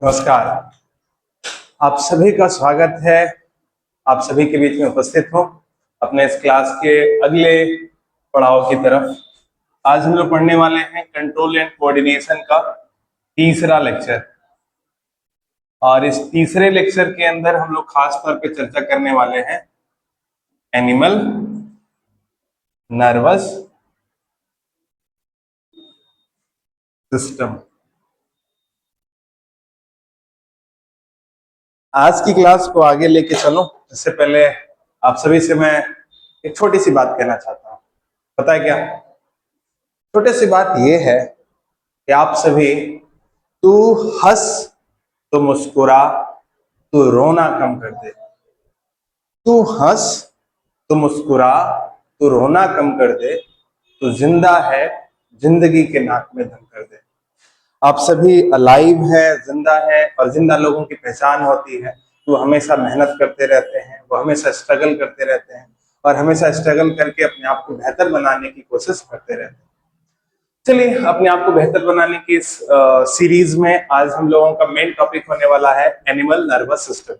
नमस्कार। आप सभी का स्वागत है। आप सभी के बीच में उपस्थित हो अपने इस क्लास के अगले पड़ाव की तरफ। आज हम लोग पढ़ने वाले हैं कंट्रोल एंड कोऑर्डिनेशन का तीसरा लेक्चर। और इस तीसरे लेक्चर के अंदर हम लोग खास तौर पे चर्चा करने वाले हैं एनिमल नर्वस सिस्टम। आज की क्लास को आगे लेके चलो इससे पहले आप सभी से मैं एक छोटी सी बात कहना चाहता हूँ। पता है क्या? छोटी सी बात यह है कि आप सभी, तू हंस तो मुस्कुरा, तू रोना कम कर दे। तू हंस तो मुस्कुरा, तू रोना कम कर दे। तू जिंदा है, जिंदगी के नाक में दम कर दे। आप सभी अलाइव है, जिंदा है, और जिंदा लोगों की पहचान होती है वो हमेशा मेहनत करते रहते हैं, वो हमेशा स्ट्रगल करते रहते हैं और हमेशा स्ट्रगल करके अपने आप को बेहतर बनाने की कोशिश करते रहते हैं। चलिए, अपने आप को बेहतर बनाने की इस सीरीज में आज हम लोगों का मेन टॉपिक होने वाला है एनिमल नर्वस सिस्टम।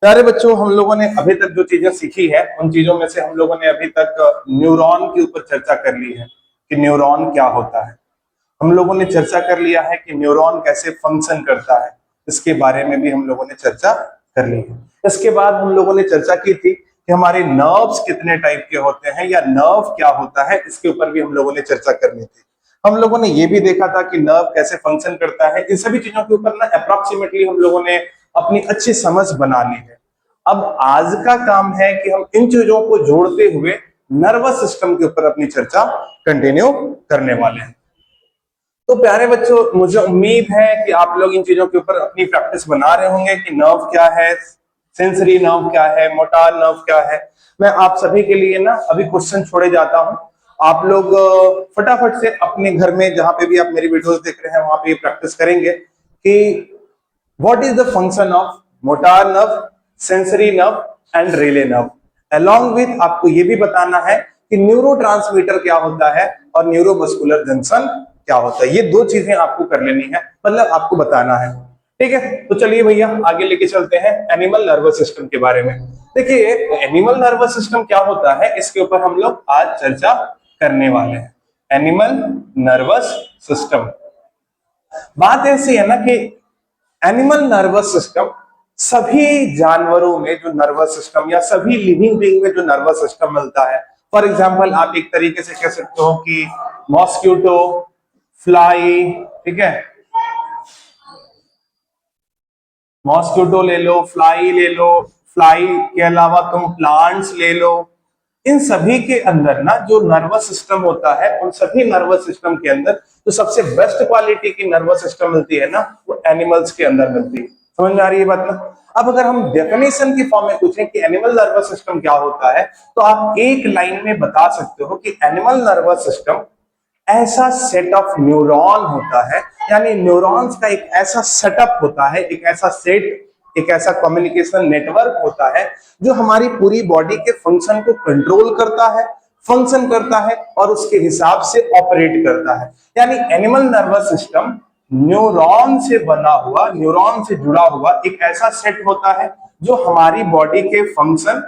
प्यारे बच्चों, हम लोगों ने अभी तक जो चीजें सीखी है उन चीजों में से हम लोगों ने अभी तक न्यूरॉन के ऊपर चर्चा कर ली है कि न्यूरॉन क्या होता है। हम लोगों ने चर्चा कर लिया है कि न्यूरॉन कैसे फंक्शन करता है, इसके बारे में भी हम लोगों ने चर्चा कर ली है। इसके बाद हम लोगों ने चर्चा की थी कि हमारे नर्व्स कितने टाइप के होते हैं या नर्व क्या होता है, इसके ऊपर भी हम लोगों ने चर्चा करनी थी। हम लोगों ने ये भी देखा था कि नर्व कैसे फंक्शन करता है। इन सभी चीजों के ऊपर ना अप्रोक्सीमेटली हम लोगों ने अपनी अच्छी समझ बना ली है। अब आज का काम है कि हम इन चीजों को जोड़ते हुए नर्वस सिस्टम के ऊपर अपनी चर्चा कंटिन्यू करने वाले हैं। तो प्यारे बच्चों, मुझे उम्मीद है कि आप लोग इन चीजों के ऊपर अपनी प्रैक्टिस बना रहे होंगे कि नर्व क्या है, सेंसरी नर्व क्या है, मोटार नर्व क्या है। मैं आप सभी के लिए ना अभी क्वेश्चन छोड़े जाता हूं। आप लोग फटाफट से अपने घर में जहां पे भी आप मेरी वीडियोस देख रहे हैं वहां पे प्रैक्टिस करेंगे कि what is the function of motor nerve, sensory nerve and relay nerve. Along with आपको ये भी बताना है कि न्यूरोट्रांसमीटर क्या होता है और न्यूरोमस्कुलर जंक्शन क्या होता है। ये दो चीजें आपको कर लेनी है, मतलब आपको बताना है। ठीक है, तो चलिए भैया आगे लेके चलते हैं एनिमल नर्वस सिस्टम के बारे में। देखिए, एनिमल नर्वस सिस्टम क्या होता है इसके ऊपर हम लोग आज चर्चा करने वाले हैं। एनिमल नर्वस सिस्टम, बात ऐसी है ना कि एनिमल नर्वस सिस्टम सभी जानवरों में जो नर्वस सिस्टम या सभी लिविंग बीइंग में जो नर्वस सिस्टम मिलता है। फॉर एग्जांपल आप एक तरीके से कह सकते हो कि मॉस्क्यूटो, फ्लाई, ठीक है, मॉस्क्यूटो ले लो, फ्लाई ले लो, फ्लाई के अलावा तुम प्लांट्स ले लो। इन सभी के अंदर ना जो नर्वस सिस्टम होता है, उन सभी नर्वस सिस्टम के अंदर जो सबसे बेस्ट क्वालिटी की नर्वस सिस्टम मिलती है ना, वो एनिमल्स के अंदर मिलती है। समझ में आ रही है बात ना? अब अगर हम डेफिनेशन की फॉर्म में पूछें कि एनिमल नर्वस सिस्टम क्या होता है, तो आप एक लाइन में बता सकते हो कि एनिमल नर्वस सिस्टम ऐसा सेट ऑफ न्यूरॉन होता है, यानी न्यूरॉन्स का एक ऐसा सेटअप होता है, एक ऐसा सेट, एक ऐसा कम्युनिकेशन नेटवर्क होता है जो हमारी पूरी बॉडी के फंक्शन को कंट्रोल करता है, फंक्शन करता है और उसके हिसाब से ऑपरेट करता है। यानी एनिमल नर्वस सिस्टम न्यूरॉन से बना हुआ, न्यूरॉन से जुड़ा हुआ एक ऐसा सेट होता है जो हमारी बॉडी के फंक्शन,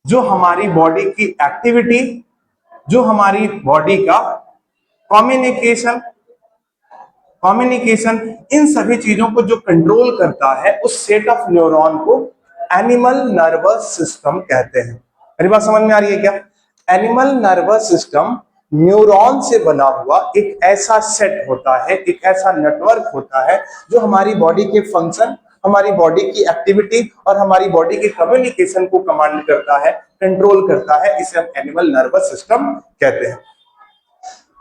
जो हमारी बॉडी की एक्टिविटी, जो हमारी बॉडी का कम्युनिकेशन, इन सभी चीजों को जो कंट्रोल करता है, उस सेट ऑफ न्यूरॉन को एनिमल नर्वस सिस्टम कहते हैं। मेरी बात समझ में आ रही है क्या? एनिमल नर्वस सिस्टम न्यूरॉन से बना हुआ एक ऐसा सेट होता है, एक ऐसा नेटवर्क होता है जो हमारी बॉडी के फंक्शन, हमारी बॉडी की एक्टिविटी और हमारी बॉडी के कम्युनिकेशन को कमांड करता है, कंट्रोल करता है। इसे हम एनिमल नर्वस सिस्टम कहते हैं।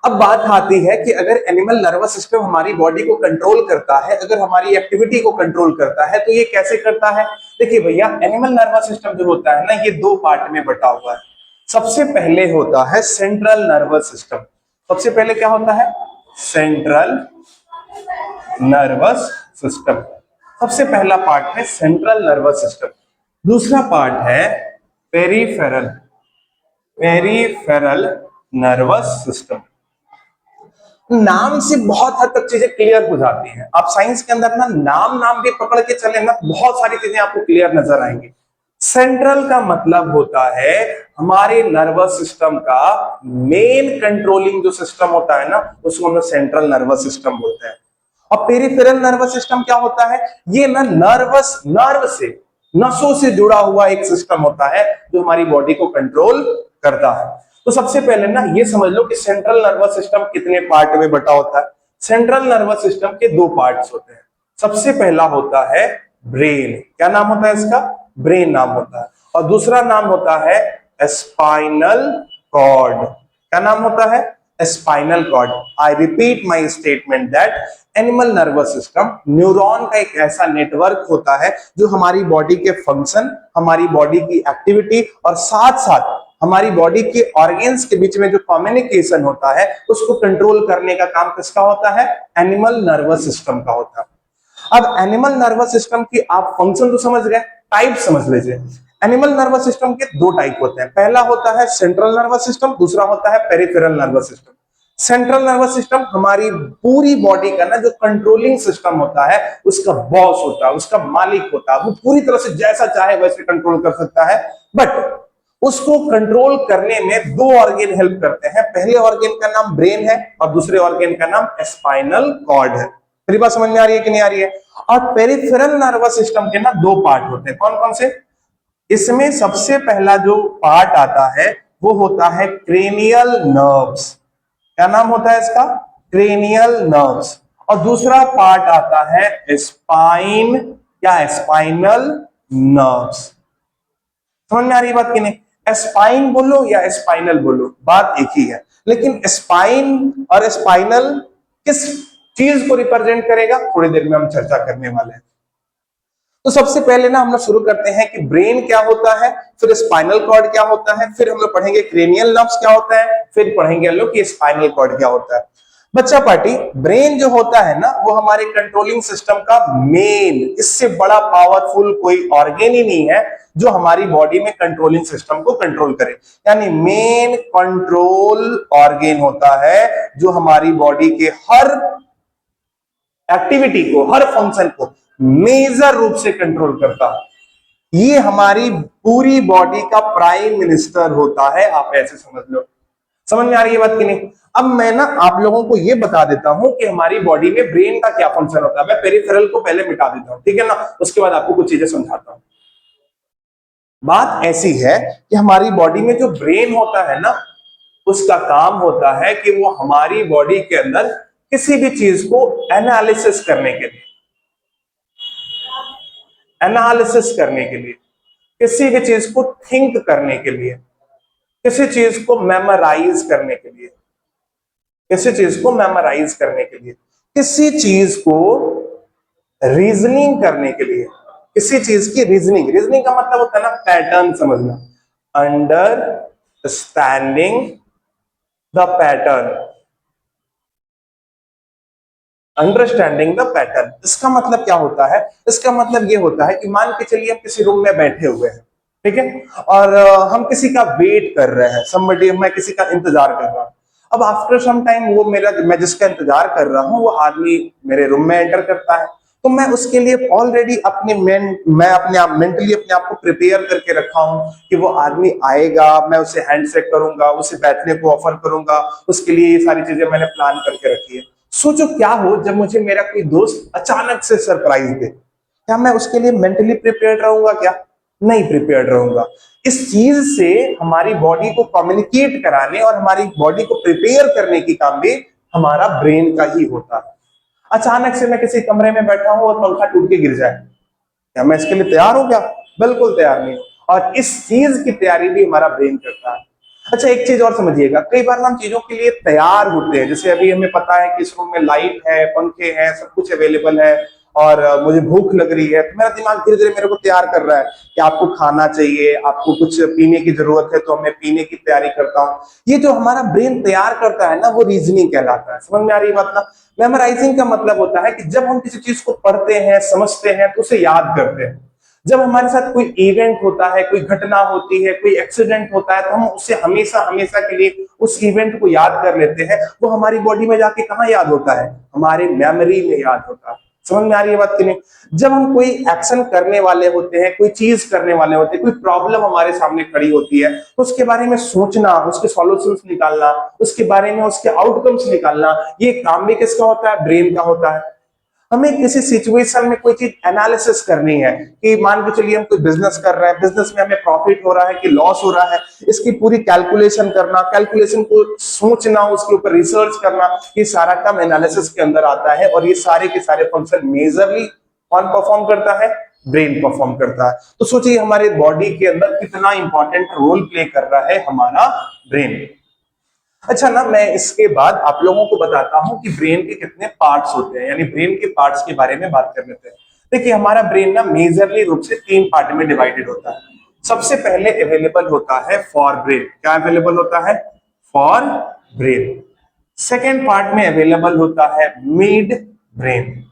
अब बात आती है कि अगर एनिमल नर्वस सिस्टम हमारी बॉडी को कंट्रोल करता है, अगर हमारी एक्टिविटी को कंट्रोल करता है, तो ये कैसे करता है? देखिए भैया, एनिमल नर्वस सिस्टम जो होता है ना, ये दो पार्ट में बटा हुआ है। सबसे पहले होता है सेंट्रल नर्वस सिस्टम। सबसे पहले क्या होता है? Central nervous system. सबसे पहला पार्ट है सेंट्रल नर्वस सिस्टम। दूसरा पार्ट है पेरिफेरल नर्वस सिस्टम। नाम से बहुत हद तक चीजें क्लियर हो जाती हैं। आप साइंस के अंदर ना नाम भी पकड़ के चले ना, बहुत सारी चीजें आपको क्लियर नजर आएंगी। सेंट्रल का मतलब होता है हमारे नर्वस सिस्टम का मेन कंट्रोलिंग जो सिस्टम होता है ना, उसको हम लोग सेंट्रल नर्वस सिस्टम बोलते हैं। और पेरिफेरल नर्वस सिस्टम क्या होता है? ये ना नर्व से, नसों से जुड़ा हुआ एक सिस्टम होता है जो हमारी बॉडी को कंट्रोल करता है। तो सबसे पहले ना ये समझ लो कि सेंट्रल नर्वस सिस्टम कितने पार्ट में बटा होता है। सेंट्रल नर्वस सिस्टम के दो पार्ट्स होते हैं। सबसे पहला होता है ब्रेन। क्या नाम होता है इसका? ब्रेन नाम होता है। और दूसरा नाम होता है स्पाइनल कॉर्ड। क्या नाम होता है? Spinal cord. I repeat my statement that animal nervous system neuron का एक ऐसा नेटवर्क होता है जो हमारी बॉडी के फंक्शन, हमारी बॉडी की एक्टिविटी और साथ साथ हमारी बॉडी के ऑर्गेन्स के बीच में जो कम्युनिकेशन होता है उसको कंट्रोल करने का काम किसका होता है? एनिमल नर्वस सिस्टम का होता है। अब एनिमल नर्वस सिस्टम की आप फंक्शन तो समझ गए, टाइप समझ लीजिए। एनिमल नर्वस सिस्टम के दो टाइप होते हैं। पहला होता है सेंट्रल नर्वस सिस्टम, दूसरा होता है peripheral nervous system. Central nervous system हमारी पूरी बॉडी का ना जो कंट्रोलिंग सिस्टम होता है, उसका बॉस होता है, उसका मालिक होता है। वो पूरी तरह से जैसा चाहे वैसे कंट्रोल कर सकता है। बट उसको कंट्रोल करने में दो ऑर्गेन हेल्प करते हैं। पहले ऑर्गेन का नाम ब्रेन है और दूसरे ऑर्गेन का नाम स्पाइनल कॉर्ड है। मेरी बात समझ में आ रही है कि नहीं आ रही है? और पेरिफेरल नर्वस सिस्टम के ना दो पार्ट होते हैं। कौन कौन से? इसमें सबसे पहला जो पार्ट आता है वो होता है क्रेनियल नर्व्स। क्या नाम होता है इसका? Cranial nerves. और दूसरा पार्ट आता है स्पाइन या स्पाइनल नर्व्स। समझ में आ रही बात कि नहीं? स्पाइन बोलो या स्पाइनल बोलो, बात एक ही है। लेकिन स्पाइन और स्पाइनल किस चीज को रिप्रेजेंट करेगा, थोड़ी देर में हम चर्चा करने वाले हैं। तो सबसे पहले ना हम लोग शुरू करते हैं कि ब्रेन क्या होता है, फिर स्पाइनल कॉर्ड क्या होता है, फिर हम लोग पढ़ेंगे क्रेनियल नर्व्स क्या होता है, फिर पढ़ेंगे हम लोग कि स्पाइनल कॉर्ड क्या होता है। बच्चा पार्टी, ब्रेन जो होता है ना वो हमारे कंट्रोलिंग सिस्टम का मेन, इससे बड़ा पावरफुल कोई ऑर्गेन ही नहीं है जो हमारी बॉडी में कंट्रोलिंग सिस्टम को कंट्रोल करे। यानी मेन कंट्रोल ऑर्गेन होता है जो हमारी बॉडी के हर एक्टिविटी को, हर फंक्शन को मेजर रूप से कंट्रोल करता है। ये हमारी पूरी बॉडी का प्राइम मिनिस्टर होता है, आप ऐसे समझ लो। समझ में आ रही है बात कि नहीं? अब मैं ना आप लोगों को ये बता देता हूं कि हमारी बॉडी में ब्रेन का क्या फंक्शन होता है। मैं पेरिफेरल को पहले मिटा देता हूं, ठीक है ना? उसके बाद आपको कुछ चीजें समझाता हूं। बात ऐसी है कि हमारी बॉडी में जो ब्रेन होता है ना, उसका काम होता है कि वो हमारी बॉडी के अंदर किसी भी चीज को एनालिसिस करने के लिए, किसी भी चीज को थिंक करने के लिए, किसी चीज को मेमोराइज करने के लिए, किसी चीज को मेमोराइज करने के लिए, किसी चीज को रीजनिंग करने के लिए, किसी चीज की रीजनिंग, रीजनिंग का मतलब होता है ना पैटर्न समझना, understanding the pattern, understanding the pattern. इसका मतलब क्या होता है? इसका मतलब ये होता है कि मान के चलिए हम किसी रूम में बैठे हुए हैं, ठीक है, और हम किसी का वेट कर रहे हैं, somebody, मैं किसी का इंतजार कर रहा हूं। अब आफ्टर सम टाइम वो मैं जिसका इंतजार कर रहा हूं वो आदमी मेरे रूम में एंटर करता है। तो मैं उसके लिए ऑलरेडी मैं अपने आप मेंटली अपने आप को प्रिपेयर करके रखा हूं कि वो आदमी आएगा, मैं उसे हैंडशेक करूंगा, उसे बैठने को ऑफर करूंगा, उसके लिए ये सारी चीजें मैंने प्लान करके रखी है। सोचो क्या हो जब मुझे मेरा कोई दोस्त अचानक से सरप्राइज दे, क्या मैं उसके लिए मेंटली प्रिपेयर्ड रहूंगा? क्या नहीं प्रिपेयर्ड रहूंगा। इस चीज से हमारी बॉडी को कम्युनिकेट कराने और हमारी बॉडी को प्रिपेयर करने की काम भी हमारा ब्रेन का ही होता है। अचानक से मैं किसी कमरे में बैठा हूं और पंखा टूट के गिर जाए, क्या मैं इसके लिए तैयार हूं? क्या बिल्कुल तैयार नहीं। और इस चीज की तैयारी भी हमारा ब्रेन करता है। अच्छा एक चीज और समझिएगा, कई बार हम चीजों के लिए तैयार होते हैं, जैसे अभी हमें पता है कि इस रूम में लाइट है, पंखे हैं, सब कुछ अवेलेबल है और मुझे भूख लग रही है, तो मेरा दिमाग धीरे धीरे मेरे को तैयार कर रहा है कि आपको खाना चाहिए, आपको कुछ पीने की जरूरत है, तो मैं पीने की तैयारी करता हूँ। ये जो हमारा ब्रेन तैयार करता है ना वो रीजनिंग कहलाता है। समझ में आ रही बात ना? मेमोराइजिंग का मतलब होता है कि जब हम किसी चीज को पढ़ते हैं, समझते हैं तो उसे याद करते हैं। जब हमारे साथ कोई इवेंट होता है, कोई घटना होती है, कोई एक्सीडेंट होता है, तो हम उससे हमेशा हमेशा के लिए उस इवेंट को याद कर लेते हैं। वो हमारी बॉडी में जाके कहाँ याद होता है? हमारे मेमोरी में याद होता है। समझ में आ रही है बात कि नहीं? जब हम कोई एक्शन करने वाले होते हैं, कोई चीज करने वाले होते हैं, कोई प्रॉब्लम हमारे सामने खड़ी होती है, तो उसके बारे में सोचना, उसके सॉल्यूशंस निकालना, उसके बारे में उसके आउटकम्स निकालना, ये काम भी किसका होता है? ब्रेन का होता है। हमें किसी सिचुएशन में कोई चीज एनालिसिस करनी है कि मान के चलिए हम कोई बिजनेस कर रहे हैं, बिजनेस में हमें प्रॉफिट हो रहा है कि लॉस हो रहा है, इसकी पूरी कैलकुलेशन करना, कैलकुलेशन को सोचना, उसके ऊपर रिसर्च करना, ये सारा काम एनालिसिस के अंदर आता है। और ये सारे के सारे फंक्शन मेजरली कौन परफॉर्म करता है? ब्रेन परफॉर्म करता है। तो सोचिए हमारे बॉडी के अंदर कितना इंपॉर्टेंट रोल प्ले कर रहा है हमारा ब्रेन। अच्छा ना, मैं इसके बाद आप लोगों को बताता हूं कि ब्रेन के कितने पार्ट्स होते हैं, यानी ब्रेन के पार्ट्स के बारे में बात कर लेते हैं। देखिए हमारा ब्रेन ना मेजरली रूप से 3 पार्ट में डिवाइडेड होता है। सबसे पहले अवेलेबल होता है फॉर ब्रेन। क्या अवेलेबल होता है? For brain. सेकेंड पार्ट में अवेलेबल होता है मिड ब्रेन,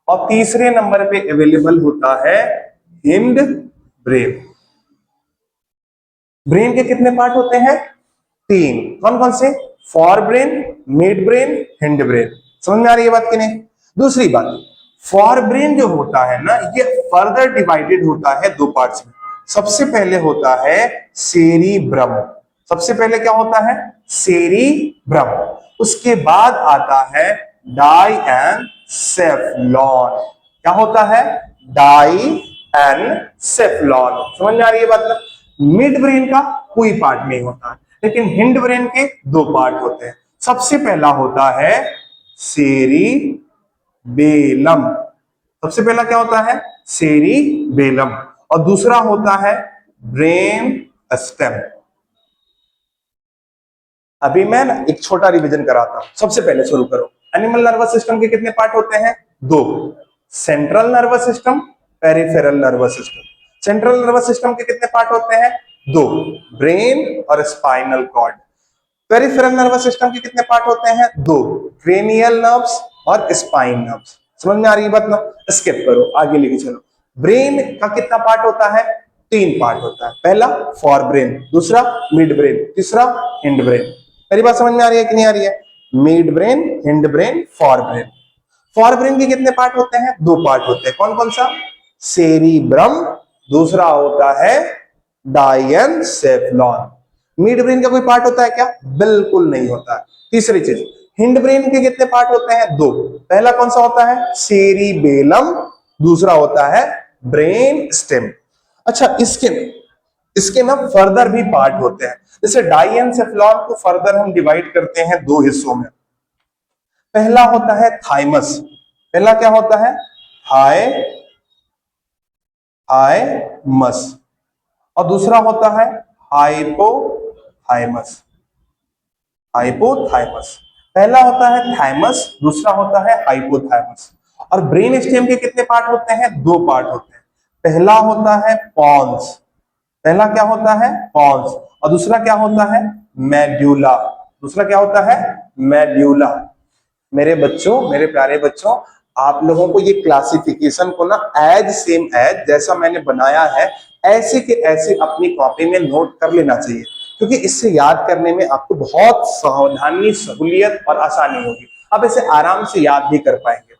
और तीसरे नंबर पे अवेलेबल होता है हिंड ब्रेन। ब्रेन के कितने पार्ट होते हैं? 3। कौन कौन से? For brain, mid brain, hind brain. समझ में आ रही है बात कि नहीं? दूसरी बात, फॉर ब्रेन जो होता है ना, ये फर्दर डिवाइडेड होता है 2 पार्ट्स में। सबसे पहले होता है सेरिब्रम। सबसे पहले क्या होता है? सेरिब्रम। उसके बाद आता है डाइएन्सेफलॉन। क्या होता है? डाइएन्सेफलॉन। समझ में आ रही है बात ना? मिड ब्रेन का कोई पार्ट नहीं होता है, लेकिन हिंड ब्रेन के 2 पार्ट होते हैं। सबसे पहला होता है सेरिबेलम। सबसे पहला क्या होता है? सेरिबेलम। और दूसरा होता है ब्रेन स्टेम। अभी मैं ना एक छोटा रिवीजन कराता हूं। सबसे पहले शुरू करो। एनिमल नर्वस सिस्टम के कितने पार्ट होते हैं? 2। Central nervous system, peripheral nervous system. Central nervous system के कितने पार्ट होते हैं? 2। ब्रेन और spinal cord. Peripheral nervous system के कितने पार्ट होते हैं? 2। क्रेनियल नर्व्स और स्पाइन नर्व्स। समझ में आ रही है बात ना? स्किप करो, आगे लेके चलो। ब्रेन का कितना पार्ट होता है? 3 पार्ट होता है। पहला फॉर ब्रेन, दूसरा मिड ब्रेन, तीसरा हिंड ब्रेन। मेरी बात समझ में आ रही है कि नहीं आ रही है? Mid brain, hind brain, for brain. For brain के कितने पार्ट होते हैं? 2 पार्ट होते हैं। कौन कौन सा? सेरिब्रम, दूसरा होता है डाइएन्सेफलॉन। मिड ब्रेन का कोई पार्ट होता है क्या? बिल्कुल नहीं होता है। तीसरी चीज, हिंड ब्रेन के कितने पार्ट होते हैं? 2। पहला कौन सा होता है? सेरिबेलम, दूसरा होता है ब्रेन स्टेम। अच्छा, इसके इसके ना फर्दर भी पार्ट होते हैं। जैसे डाइएन्सेफलॉन को फर्दर हम डिवाइड करते हैं 2 हिस्सों में। पहला होता है थाइमस। पहला क्या होता है? हाइमस। और दूसरा होता है हाइपोथाइमस। हाइपोथाइमस। पहला होता है थाइमस, दूसरा होता है हाइपोथाइमस। और ब्रेन स्टेम के कितने पार्ट होते हैं? 2 पार्ट होते हैं। पहला होता है पॉन्स। पहला क्या होता है? पॉन्स। और दूसरा क्या होता है? मेड्यूला। दूसरा क्या होता है? मेड्यूला। मेरे बच्चों, मेरे प्यारे बच्चों, आप लोगों को ये क्लासिफिकेशन को ना एज सेम एज जैसा मैंने बनाया है, ऐसे के ऐसे अपनी कॉपी में नोट कर लेना चाहिए, क्योंकि इससे याद करने में आपको बहुत सावधानी, सहूलियत और आसानी होगी। आप इसे आराम से याद भी कर पाएंगे।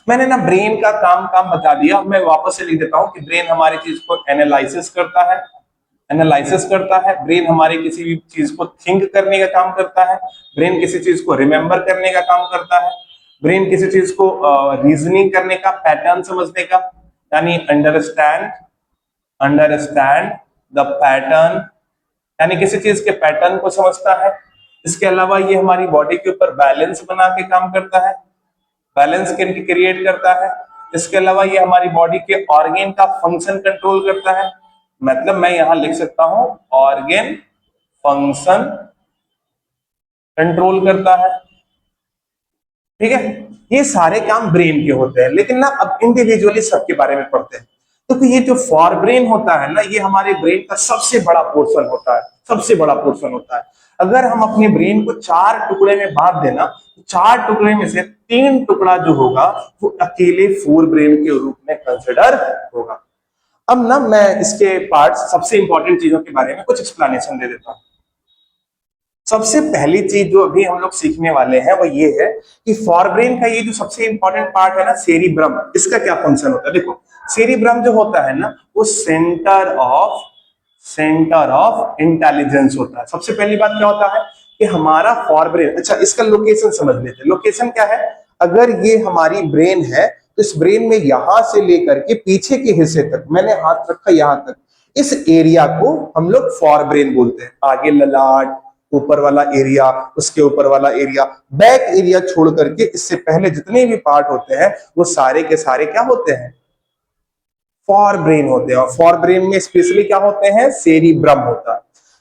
मैंने ना ब्रेन का काम बता दिया। मैं वापस से लिख देता हूं कि ब्रेन हमारी चीज को एनालिसिस करता है। एनालिसिस करता है। ब्रेन हमारी किसी भी चीज को थिंक करने का काम करता है। ब्रेन किसी चीज को रिमेंबर करने का काम करता है। ब्रेन किसी चीज को रीजनिंग करने का, पैटर्न समझने का, यानी अंडरस्टैंड द पैटर्न, यानी किसी चीज के पैटर्न को समझता है। इसके अलावा ये हमारी बॉडी के ऊपर बैलेंस बना के काम करता है, बैलेंस क्रिएट करता है। इसके अलावा ये हमारी बॉडी के ऑर्गेन का फंक्शन कंट्रोल करता है। मतलब मैं यहां लिख सकता हूं ऑर्गेन फंक्शन कंट्रोल करता है। ठीक है, ये सारे काम ब्रेन के होते हैं। लेकिन ना अब इंडिविजुअली सबके बारे में पढ़ते हैं। तो ये जो फॉर ब्रेन होता है ना, ये हमारे ब्रेन का सबसे बड़ा पोर्शन होता है। सबसे बड़ा पोर्शन होता है। अगर हम अपने ब्रेन को 4 टुकड़े में बांट देना, 4 टुकड़े में से 3 टुकड़ा जो होगा वो अकेले फोर ब्रेन के रूप में कंसिडर होगा। अब ना मैं इसके पार्ट्स, सबसे इंपॉर्टेंट चीजों के बारे में कुछ एक्सप्लेनेशन दे देता हूं। सबसे पहली चीज जो अभी हम लोग सीखने वाले हैं वो ये है कि फॉरब्रेन का ये जो सबसे इंपॉर्टेंट पार्ट है ना, सेरिब्रम, इसका क्या फंक्शन होता है। देखो, सेरिब्रम जो होता है ना, वो सेंटर ऑफ इंटेलिजेंस होता है। सबसे पहली बात क्या होता है कि हमारा फॉरब्रेन, अच्छा इसका लोकेशन समझ लेते हैं। लोकेशन क्या है, अगर ये हमारी ब्रेन है तो इस ब्रेन में यहां से लेकर के पीछे के हिस्से तक, मैंने हाथ रखा यहां तक, इस एरिया को हम लोग फॉरब्रेन बोलते हैं। आगे ललाट, ऊपर वाला एरिया, उसके ऊपर वाला एरिया, बैक एरिया छोड़ करके इससे पहले जितने भी पार्ट होते हैं वो सारे के सारे क्या होते हैं, फॉर ब्रेन होते हैं। और फॉर ब्रेन में स्पेशली क्या होते हैं, सेरिब्रम होता है।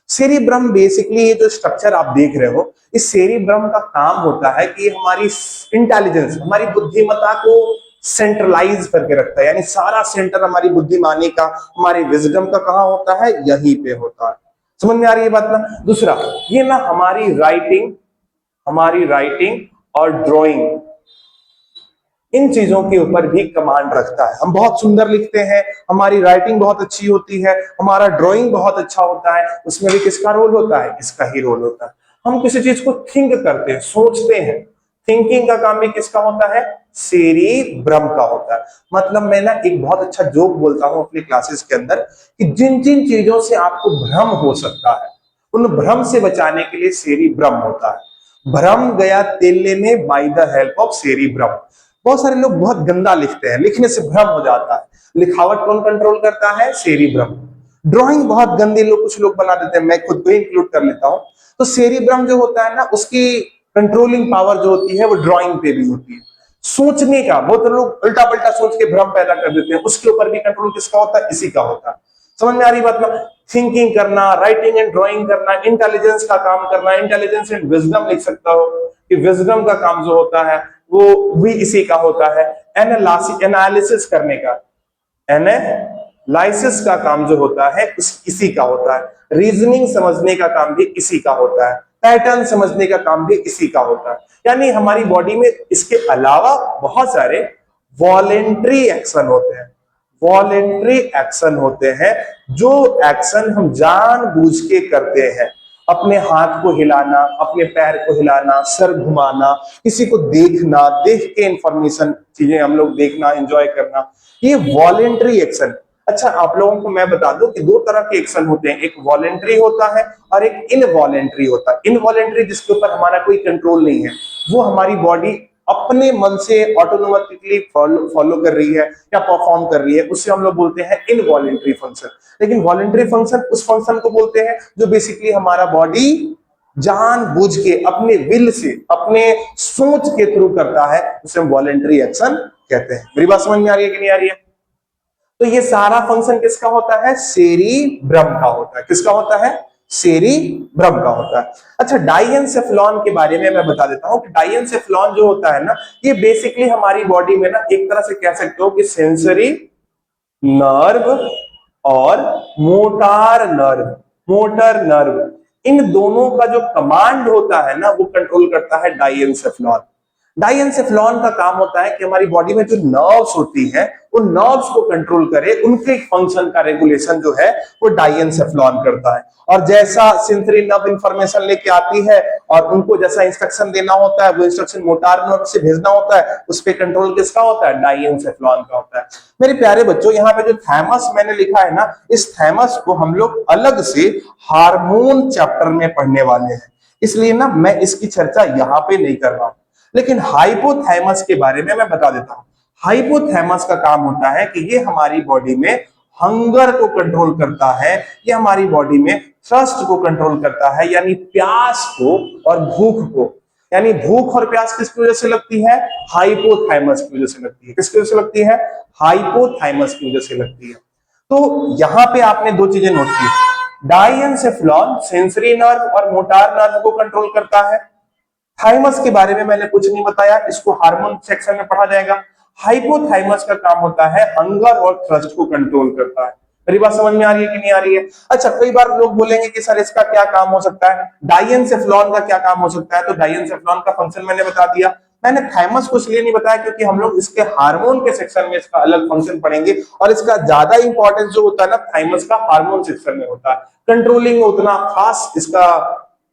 सेरिब्रम बेसिकली ये जो स्ट्रक्चर आप देख रहे हो, इस सेरिब्रम का काम होता है कि हमारी इंटेलिजेंस, हमारी बुद्धिमत्ता को सेंट्रलाइज करके रखता है। यानी सारा सेंटर हमारी बुद्धिमानी का, हमारे विजडम का कहां होता है, यहीं पे होता है। समझ में आ रही है बात ना। दूसरा, ये ना हमारी राइटिंग और ड्राइंग, इन चीजों के ऊपर भी कमांड रखता है। हम बहुत सुंदर लिखते हैं, हमारी राइटिंग बहुत अच्छी होती है, हमारा ड्राइंग बहुत अच्छा होता है, उसमें भी किसका रोल होता है, इसका ही रोल होता है। हम किसी चीज को थिंक करते हैं, सोचते हैं, थिंकिंग का काम भी किसका होता है, सेरिब्रम का होता है। मतलब मैं ना एक बहुत अच्छा जोक बोलता हूं अपनी क्लासेस के अंदर कि जिन जिन चीजों से आपको भ्रम हो सकता है, उन भ्रम से बचाने के लिए सेरिब्रम होता है। भ्रम गया तेल लेने by the help of cerebrum. बहुत सारे लोग बहुत गंदा लिखते हैं, लिखने से भ्रम हो जाता है। लिखावट कौन कंट्रोल करता है, सेरिब्रम। ड्राइंग बहुत गंदी लोग, कुछ लोग बना देते हैं, मैं खुद को इंक्लूड कर लेता हूं। तो सेरिब्रम जो होता है ना, उसकी कंट्रोलिंग पावर जो होती है वो ड्राइंग पे भी होती है। सोचने का, बहुत लोग उल्टा पल्टा सोच के भ्रम पैदा कर देते हैं, उसके ऊपर भी कंट्रोल किसका होता है, इसी का होता है। समझ में आ रही बात ना। थिंकिंग करना, राइटिंग एंड ड्राइंग करना, इंटेलिजेंस का काम करना, इंटेलिजेंस एंड विजडम लिख सकता हो कि विजडम का काम जो होता है वो भी इसी का होता है। एनालिसिस करने का, एनालिसिस का काम जो होता है इसी का होता है। रीजनिंग समझने का काम भी इसी का होता है। पैटर्न समझने का काम भी इसी का होता है। यानी हमारी बॉडी में इसके अलावा बहुत सारे वॉलेंट्री एक्शन होते हैं। वॉलेंट्री एक्शन होते हैं, जो एक्शन हम जानबूझ के करते हैं। अपने हाथ को हिलाना, अपने पैर को हिलाना, सर घुमाना, किसी को देखना, देख के इंफॉर्मेशन चीजें हम लोग देखना, एंजॉय करना, ये वॉलेंट्री एक्शन। अच्छा, आप लोगों को मैं बता दूं कि दो तरह के एक्शन होते हैं, एक वॉलेंट्री होता है और एक इनवॉलेंट्री होता है। इनवॉलेंट्री जिसके ऊपर हमारा कोई कंट्रोल नहीं है, वो हमारी बॉडी अपने मन से ऑटोनोमेटिकली फॉलो कर रही है या परफॉर्म कर रही है, उससे हम लोग बोलते हैं इनवॉलेंट्री फंक्शन। लेकिन वॉलेंट्री फंक्शन उस फंक्शन को बोलते हैं जो बेसिकली हमारा बॉडी जानबूझ के, अपने विल से, अपने सोच के थ्रू करता है, उसे हम वॉलेंट्री एक्शन कहते हैं। मेरी बात समझ में आ रही है कि नहीं आ रही है। तो ये सारा फंक्शन किसका होता है, सेरिब्रम का होता है। किसका होता है, सेरिब्रम का होता है। अच्छा, डाइएन्सेफेलॉन के बारे में मैं बता देता हूं कि डाइएन्सेफेलॉन जो होता है ना, ये बेसिकली हमारी बॉडी में ना एक तरह से कह सकते हो कि सेंसरी नर्व और मोटर नर्व, इन दोनों का जो कमांड होता है ना, वो कंट्रोल करता है डाइएन्सेफेलॉन। डाइएन्सेफेलॉन का काम होता है कि हमारी बॉडी में जो नर्व्स होती है, उन नर्व्स को कंट्रोल करे, उनके फंक्शन का रेगुलेशन जो है वो डाइएन्सेफेलॉन करता है। और जैसा सेंसरी नर्व इंफॉर्मेशन लेके आती है और उनको जैसा इंस्ट्रक्शन देना होता है, वो इंस्ट्रक्शन मोटर नर्व से भेजना होता है, उस पे कंट्रोल किसका होता है, डाइएन्सेफेलॉन का होता है। मेरे प्यारे बच्चों, यहाँ पे जो थैमस मैंने लिखा है ना, इस थैमस को हम लोग अलग से हार्मोन चैप्टर में पढ़ने वाले हैं, इसलिए ना मैं इसकी चर्चा यहाँ पे नहीं कर रहा हूं। लेकिन हाइपोथैमस के बारे में मैं बता देता हूं। हाइपोथैमस का काम होता है कि ये हमारी बॉडी में हंगर को कंट्रोल करता है, ये हमारी बॉडी में थ्रस्ट को कंट्रोल करता है, यानी प्यास को और भूख को। यानी भूख और प्यास किसकी वजह से लगती है, हाइपोथैमस की वजह से लगती है। किसकी वजह से लगती है, हाइपोथैमस की वजह से लगती है। तो यहां पे आपने दो चीजें नोट की, डाइएन्सेफेलॉन सेंसरी नर्व और मोटर नर्व को कंट्रोल करता है। थाइमस के बारे में मैंने कुछ नहीं बताया, इसको हार्मोन सेक्शन में पढ़ा जाएगा। हाइपोथाइमस का काम होता है हंगर और थ्रस्ट को कंट्रोल करता है। मेरी बात समझ में आ रही है कि नहीं आ रही है। अच्छा, कई बार लोग बोलेंगे कि सर इसका क्या काम हो सकता है, डाइएन्सेफेलॉन का क्या काम हो सकता है। तो डाइएन्सेफेलॉन का फंक्शन मैंने बता दिया। मैंने थाइमस को इसलिए नहीं बताया क्योंकि हम लोग इसके हार्मोन के सेक्शन में इसका अलग फंक्शन पढ़ेंगे, और इसका ज्यादा इंपॉर्टेंस जो होता है ना थाइमस का हार्मोन सेक्शन में होता है। कंट्रोलिंग में उतना खास इसका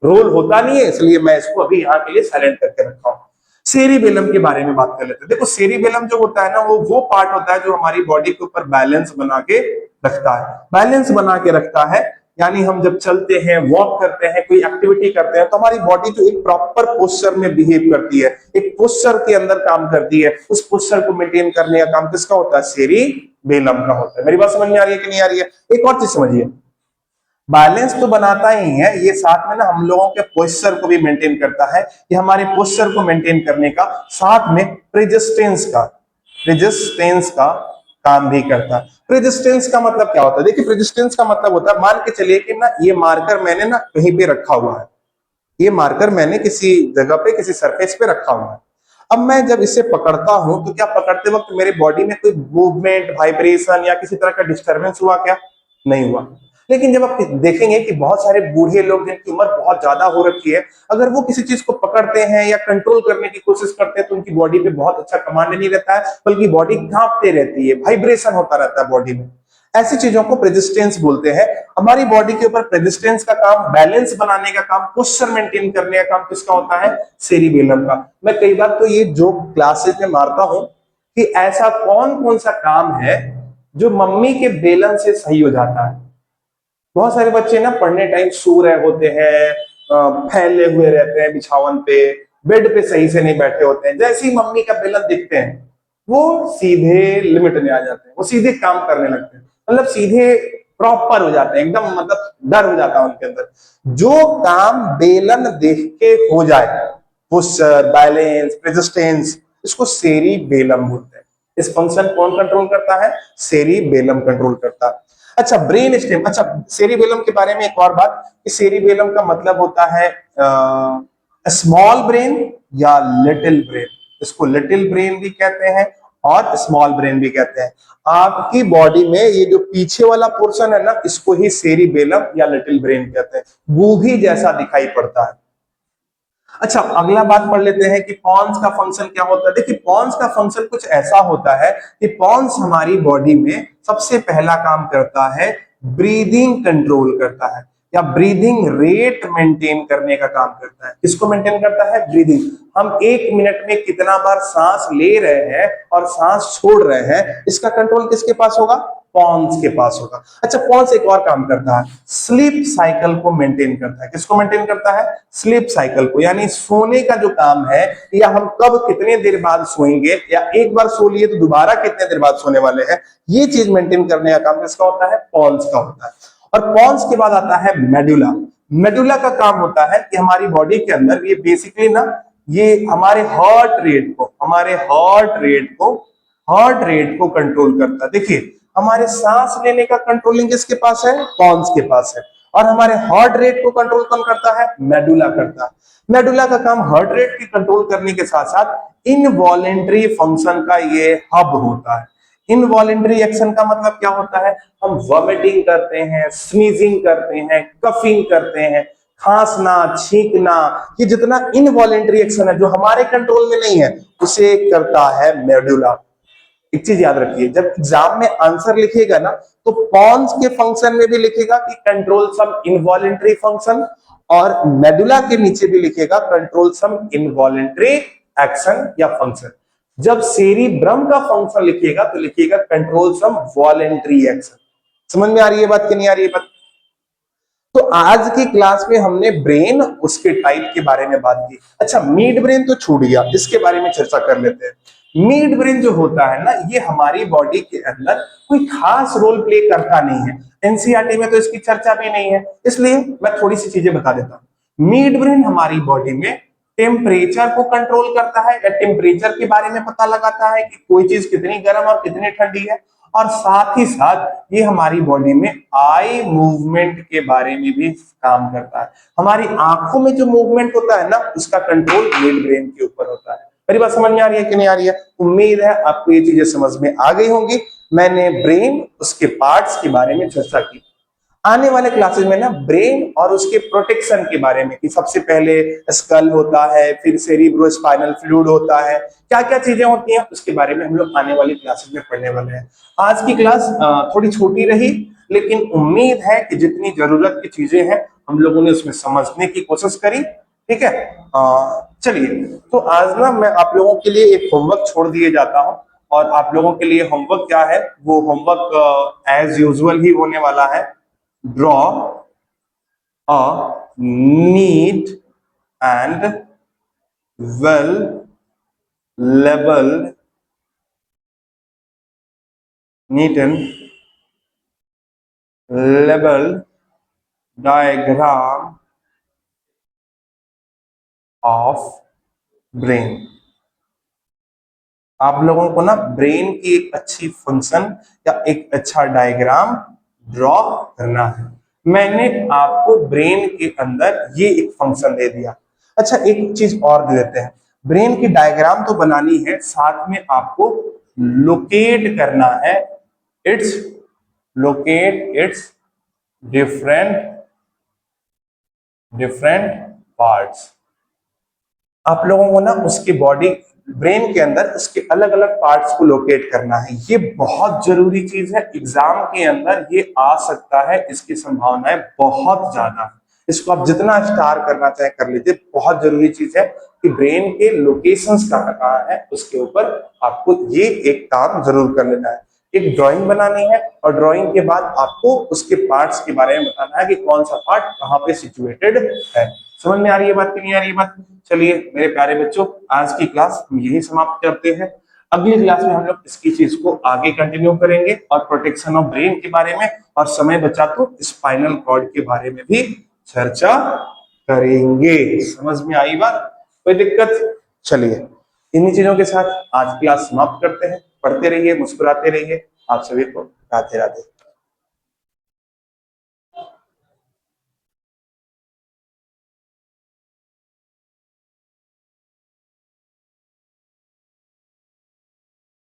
रोल होता नहीं है, इसलिए मैं इसको अभी यहाँ के लिए साइलेंट करके रखा हूं। सेरिबेलम के बारे में बात कर लेते हैं। देखो सेरिबेलम जो होता है ना वो पार्ट होता है जो हमारी बॉडी के ऊपर बैलेंस बना के रखता है। बैलेंस बना के रखता है यानी हम जब चलते हैं, वॉक करते हैं, कोई एक्टिविटी करते हैं तो हमारी बॉडी जो एक प्रॉपर पोस्चर में बिहेव करती है, एक पोस्चर के अंदर काम करती है, उस पोस्चर को मेंटेन करने का काम किसका होता है? सेरिबेलम का होता है। मेरी बात समझ में आ रही है कि नहीं आ रही है? एक और चीज समझिए, बैलेंस तो बनाता ही है, ये साथ में ना हम लोगों के पोस्चर को भी मेंटेन करता है। ये हमारे पोस्चर को मेंटेन करने का साथ में प्रेजिस्टेंस का काम भी करता है। प्रेजिस्टेंस का मतलब क्या होता है? देखिए प्रेजिस्टेंस का मतलब होता है, मान के चलिए कि ना ये मार्कर मैंने ना कहीं पे रखा हुआ है, ये मार्कर मैंने किसी जगह पे किसी सरफेस पे रखा हुआ है। अब मैं जब इसे पकड़ता हूं तो क्या पकड़ते वक्त मेरे बॉडी में कोई मूवमेंट, वाइब्रेशन या किसी तरह का डिस्टरबेंस हुआ? क्या नहीं हुआ। लेकिन जब आप देखेंगे कि बहुत सारे बूढ़े लोग जिनकी उम्र बहुत ज्यादा हो रखी है, अगर वो किसी चीज को पकड़ते हैं या कंट्रोल करने की कोशिश करते हैं तो उनकी बॉडी पे बहुत अच्छा कमांड नहीं रहता है, बल्कि बॉडी कांपते रहती है, वाइब्रेशन होता रहता है बॉडी में। ऐसी चीजों को प्रेजिस्टेंस बोलते हैं। हमारी बॉडी के ऊपर प्रेजिस्टेंस का काम, बैलेंस बनाने का काम, पोस्चर मेंटेन करने का काम किसका होता है? सेरिबेलम का। मैं कई बार तो ये जोक क्लासेस में मारता हूं कि ऐसा कौन कौन सा काम है जो मम्मी के बेलन से सही हो जाता है। बहुत सारे बच्चे ना पढ़ने टाइम सो रहे होते हैं, फैले हुए रहते हैं बिछावन पे, बेड पे सही से नहीं बैठे होते हैं, जैसे ही मम्मी का बेलन दिखते हैं वो सीधे लिमिट में आ जाते हैं, वो सीधे काम करने लगते हैं, मतलब सीधे प्रॉपर हो जाते हैं एकदम, मतलब डर हो जाता है उनके अंदर। जो काम बेलन देख के हो जाए, पोस्चर, बैलेंस, रेजिस्टेंस, इसको सेरिबेलम बोलते हैं। इस फंक्शन कौन कंट्रोल करता है? सेरिबेलम कंट्रोल करता है। अच्छा ब्रेन स्टेम, अच्छा सेरिबेलम के बारे में एक और बात कि सेरिबेलम का मतलब होता है स्मॉल ब्रेन या लिटिल ब्रेन। इसको लिटिल ब्रेन भी कहते हैं और स्मॉल ब्रेन भी कहते हैं। आपकी बॉडी में ये जो पीछे वाला पोर्शन है ना, इसको ही सेरिबेलम या लिटिल ब्रेन कहते हैं। गूभी जैसा दिखाई पड़ता है। अच्छा अगला बात पढ़ लेते हैं कि पॉन्स का फंक्शन क्या होता है। देखिए पॉन्स का फंक्शन कुछ ऐसा होता है कि पॉन्स हमारी बॉडी में सबसे पहला काम करता है, ब्रीदिंग कंट्रोल करता है या ब्रीदिंग रेट मेंटेन करने का काम करता है। किसको मेंटेन करता है? ब्रीदिंग। हम 1 मिनट में कितना बार सांस ले रहे हैं और सांस छोड़ रहे हैं, इसका कंट्रोल किसके पास होगा? पॉन्स के पास होगा। अच्छा पॉन्स एक और काम करता है, स्लीप साइकिल को मेंटेन करता है। किसको मेंटेन करता है? स्लीप साइकिल को, यानी सोने का जो काम है, या हम कब कितने देर बाद सोएंगे, या एक बार सो लिए तो दोबारा कितने देर बाद सोने वाले हैं, ये चीज मेंटेन करने का काम किसका होता है? पॉन्स का होता है। और पॉन्स के बाद आता है मेडुला। मेडुला का काम होता है कि हमारी बॉडी के अंदर ये बेसिकली ना, ये हमारे हार्ट रेट को कंट्रोल करता है। देखिए हमारे सांस लेने का कंट्रोलिंग किसके पास है? पॉन्स के पास है। और हमारे हार्ट रेट को कंट्रोल कौन करता है? मेडुला करता है। मेडुला का काम हार्ट रेट की कंट्रोल करने के साथ साथ इनवॉलेंट्री फंक्शन का ये हब होता है। इनवॉलेंट्री एक्शन का मतलब क्या होता है? हम वॉमिटिंग करते हैं, स्नीजिंग करते हैं, कफिंग करते हैं, खांसना, छींकना, ये जितना इनवॉलेंट्री एक्शन है जो हमारे कंट्रोल में नहीं है, उसे करता है मेडुला। एक चीज याद रखिए, जब एग्जाम में आंसर लिखिएगा ना तो पॉन्स के फंक्शन में भी लिखेगा कि कंट्रोल सम इनवॉलेंट्री फंक्शन, और मेडुला के नीचे भी लिखेगा कंट्रोल सम इनवॉलेंट्री एक्शन या फंक्शन। जब सेरिब्रम का फंक्शन लिखिएगा तो लिखिएगा कंट्रोल सम वॉलेंट्री एक्शन। समझ में आ रही है बात कि नहीं आ रही है बात? तो आज की क्लास में हमने ब्रेन, उसके टाइप के बारे में बात की। अच्छा मिड ब्रेन तो छूट गया, इसके बारे में चर्चा कर लेते हैं। मिड ब्रेन जो होता है ना, ये हमारी बॉडी के अंदर कोई खास रोल प्ले करता नहीं है, एनसीईआरटी में तो इसकी चर्चा भी नहीं है, इसलिए मैं थोड़ी सी चीजें बता देता हूं। मिड ब्रेन हमारी बॉडी में टेम्परेचर को कंट्रोल करता है, या टेम्परेचर के बारे में पता लगाता है कि कोई चीज कितनी गर्म और कितनी ठंडी है, और साथ ही साथ ये हमारी बॉडी में आई मूवमेंट के बारे में भी काम करता है। हमारी आंखों में जो मूवमेंट होता है ना, उसका कंट्रोल मिड ब्रेन के ऊपर होता है। मेरी बात समझ में आ रही है कि नहीं आ रही है? उम्मीद है आपको ये चीजें समझ में आ गई होंगी। मैंने ब्रेन, उसके पार्ट्स के बारे में चर्चा की। आने वाले क्लासेस में ना ब्रेन और उसके प्रोटेक्शन के बारे में, कि सबसे पहले स्कल होता है, फिर सेरिब्रोस्पाइनल फ्लूइड होता है, क्या क्या चीजें होती हैं उसके बारे में हम लोग आने वाली क्लासेस में पढ़ने वाले हैं। आज की क्लास थोड़ी छोटी रही, लेकिन उम्मीद है कि जितनी जरूरत की चीजें हैं हम लोगों ने उसमें समझने की कोशिश करी। ठीक है, चलिए, तो आज ना मैं आप लोगों के लिए एक होमवर्क छोड़ दिए जाता हूं, और आप लोगों के लिए होमवर्क क्या है, वो होमवर्क एज यूजुअल ही होने वाला है। Draw a neat and well labeled, neat and labeled diagram of brain। आप लोगों को ना ब्रेन की एक अच्छी फंक्शन या एक अच्छा डायग्राम ड्रॉ करना है। मैंने आपको ब्रेन के अंदर ये एक फंक्शन दे दिया। अच्छा, एक चीज और दे देते हैं, ब्रेन की डायग्राम तो बनानी है, साथ में आपको लोकेट करना है it's locate it's different different parts. आप लोगों को ना उसकी बॉडी, ब्रेन के अंदर उसके अलग अलग पार्ट्स को लोकेट करना है। ये बहुत जरूरी चीज है, एग्जाम के अंदर ये आ सकता है, इसकी संभावनाएं बहुत ज्यादा है। इसको आप जितना स्टार करना चाहे कर लीजिए, बहुत जरूरी चीज है कि ब्रेन के लोकेशंस कहाँ है उसके ऊपर आपको ये एक काम जरूर कर लेना है। एक ड्राइंग बनानी है, और ड्राइंग के बाद आपको उसके पार्ट्स के बारे में बताना है कि कौन सा पार्ट कहाँ पे सिचुएटेड है। समझ में आ रही है बात कि नहीं आ रही है बात? चलिए मेरे प्यारे बच्चों, आज की क्लास हम यही समाप्त करते हैं। अगली क्लास में हम लोग इसकी चीज को आगे कंटिन्यू करेंगे, और प्रोटेक्शन ऑफ ब्रेन के बारे में, और समय बचा तो स्पाइनल कॉर्ड के बारे में भी चर्चा करेंगे। समझ में आई बात? कोई दिक्कत? चलिए, इन्हीं चीजों के साथ आज क्लास समाप्त करते हैं। पढ़ते रहिए, मुस्कुराते रहिए। आप सभी को राधे राधे।